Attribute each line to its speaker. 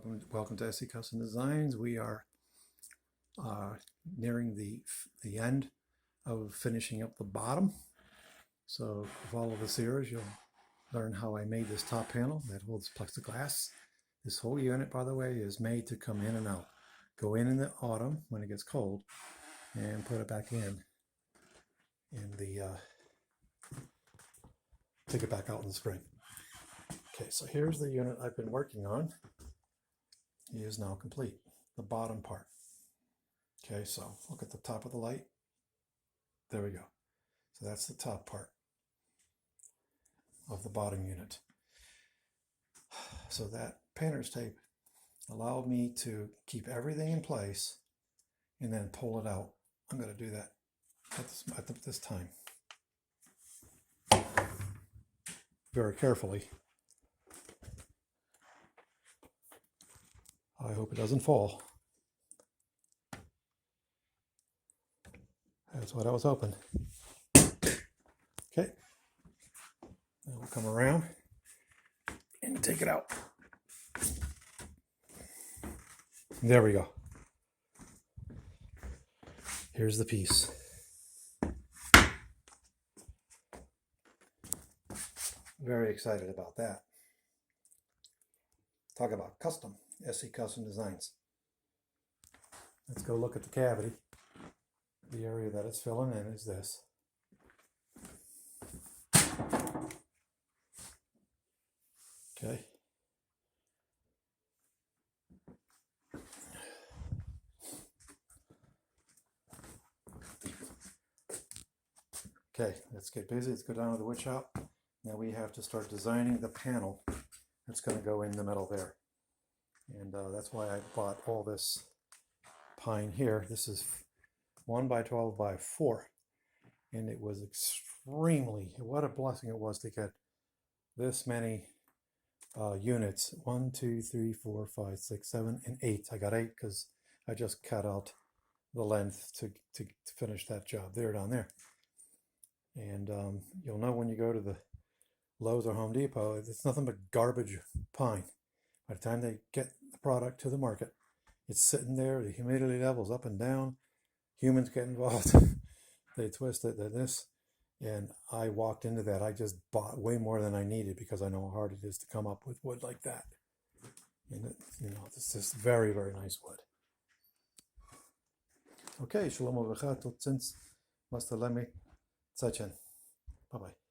Speaker 1: Welcome to SE Custom Designs. We are nearing the end of finishing up the bottom. So if you follow the series, you'll learn how I made this top panel that holds plexiglass. This whole unit, by the way, is made to come in and out. Go in the autumn when it gets cold and put it back in the take it back out in the spring. Okay, so here's the unit I've been working on. He is now complete, the bottom part. Okay, so look at the top of the light. There we go. So that's the top part of the bottom unit. So that painter's tape allowed me to keep everything in place and then pull it out. I'm going to do that at this time. Very carefully. I hope it doesn't fall. That's what I was hoping. Okay. Now we'll come around and take it out. There we go. Here's the piece. Very excited about that. Talk about custom, SE Custom Designs. Let's go look at the cavity. The area that it's filling in is this. Okay. Okay, let's get busy. Let's go down to the wood shop. Now we have to start designing the panel that's going to go in the middle there. And that's why I bought all this pine here. This is 1 by 12 by 4. And it was extremely, what a blessing it was to get this many units. 1, 2, 3, 4, 5, 6, 7, and 8. I got 8 because I just cut out the length to finish that job there down there. And you'll know when you go to the Lowe's or Home Depot, it's nothing but garbage pine. By the time they get the product to the market, it's sitting there, the humidity levels up and down, humans get involved, they twist it, this, and I walked into that. I just bought way more than I needed because I know how hard it is to come up with wood like that. And it's just very, very nice wood. Okay, shalom aleichem, tot ziens, master lemi, zachen. Bye-bye.